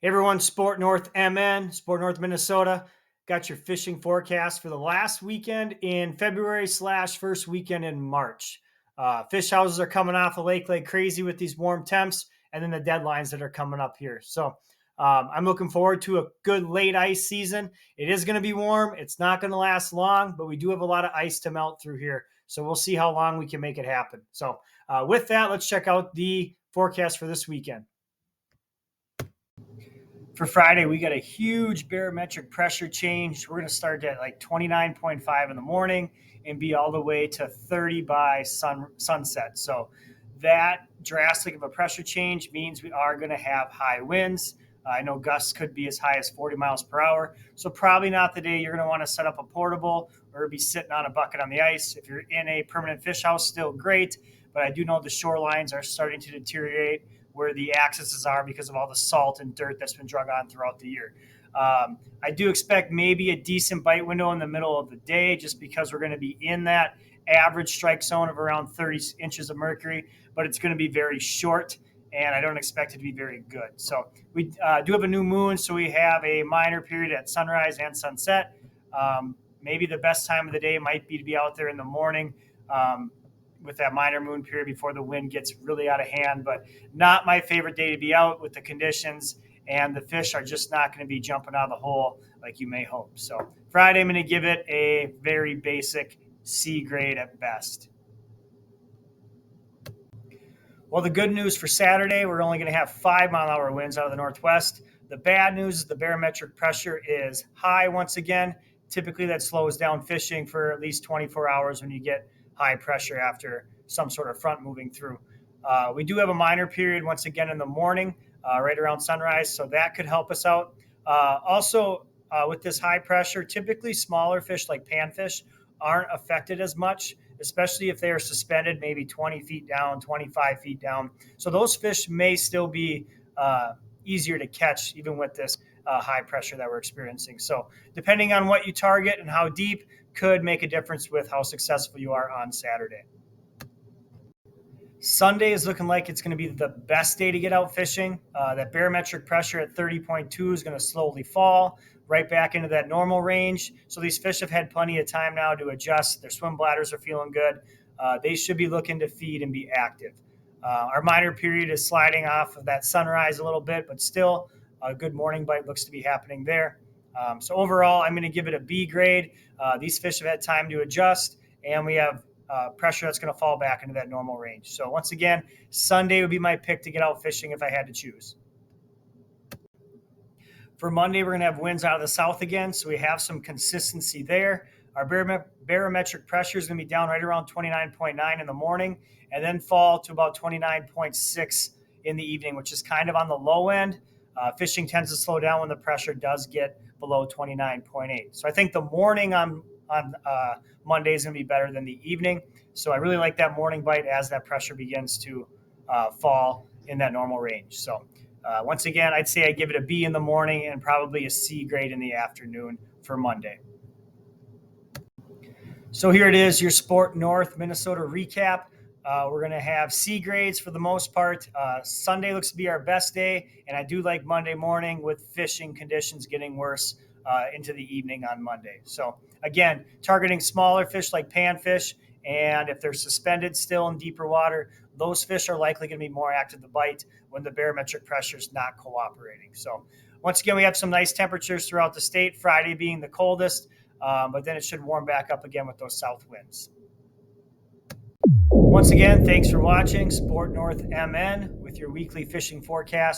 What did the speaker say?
Hey everyone, Sport North MN, Sport North Minnesota. Got your fishing forecast for the last weekend in February / first weekend in March. Fish houses are coming off the lake like crazy with these warm temps and then the deadlines that are coming up here. So I'm looking forward to a good late ice season. It is going to be warm. It's not going to last long, but we do have a lot of ice to melt through here. So we'll see how long we can make it happen. So with that, let's check out the forecast for this weekend. For Friday, we got a huge barometric pressure change. We're going to start at like 29.5 in the morning and be all the way to 30 by sunset. So that drastic of a pressure change means we are going to have high winds. I know gusts could be as high as 40 miles per hour. So probably not the day you're going to want to set up a portable or be sitting on a bucket on the ice. If you're in a permanent fish house, still great. But I do know the shorelines are starting to deteriorate where the accesses are because of all the salt and dirt that's been drug on throughout the year. I do expect maybe a decent bite window in the middle of the day just because we're going to be in that average strike zone of around 30 inches of mercury, but it's going to be very short, and I don't expect it to be very good. So we do have a new moon, so we have a minor period at sunrise and sunset. Maybe the best time of the day might be to be out there in the morning. With that minor moon period before the wind gets really out of hand, but not my favorite day to be out with the conditions, and the fish are just not going to be jumping out of the hole like you may hope. So Friday, I'm going to give it a very basic C grade at best. Well, the good news for Saturday, we're only going to have 5-mile-an-hour winds out of the northwest. The bad news is the barometric pressure is high once again. Typically, that slows down fishing for at least 24 hours when you get high pressure after some sort of front moving through. We do have a minor period once again in the morning, right around sunrise, so that could help us out. Also, with this high pressure, typically smaller fish like panfish aren't affected as much, especially if they are suspended maybe 20 feet down, 25 feet down. So those fish may still be easier to catch even with this high pressure that we're experiencing. So depending on what you target and how deep could make a difference with how successful you are on Saturday. Sunday is looking like it's going to be the best day to get out fishing. That barometric pressure at 30.2 is going to slowly fall right back into that normal range. So these fish have had plenty of time now to adjust. Their swim bladders are feeling good. They should be looking to feed and be active. Our minor period is sliding off of that sunrise a little bit, but still a good morning bite looks to be happening there. So overall, I'm going to give it a B grade. These fish have had time to adjust, and we have pressure that's going to fall back into that normal range. So once again, Sunday would be my pick to get out fishing if I had to choose. For Monday, we're going to have winds out of the south again, so we have some consistency there. Our barometric pressure is going to be down right around 29.9 in the morning and then fall to about 29.6 in the evening, which is kind of on the low end. Fishing tends to slow down when the pressure does get below 29.8. So I think the morning on Monday is going to be better than the evening. So I really like that morning bite as that pressure begins to fall in that normal range. So once again, I'd say I give it a B in the morning and probably a C grade in the afternoon for Monday. So here it is, your Sport North Minnesota recap. We're going to have C grades for the most part. Sunday looks to be our best day, and I do like Monday morning with fishing conditions getting worse into the evening on Monday. So again, targeting smaller fish like panfish, and if they're suspended still in deeper water, those fish are likely going to be more active to bite when the barometric pressure is not cooperating. So once again, we have some nice temperatures throughout the state, Friday being the coldest, but then it should warm back up again with those south winds. Once again, thanks for watching Sport North MN with your weekly fishing forecast.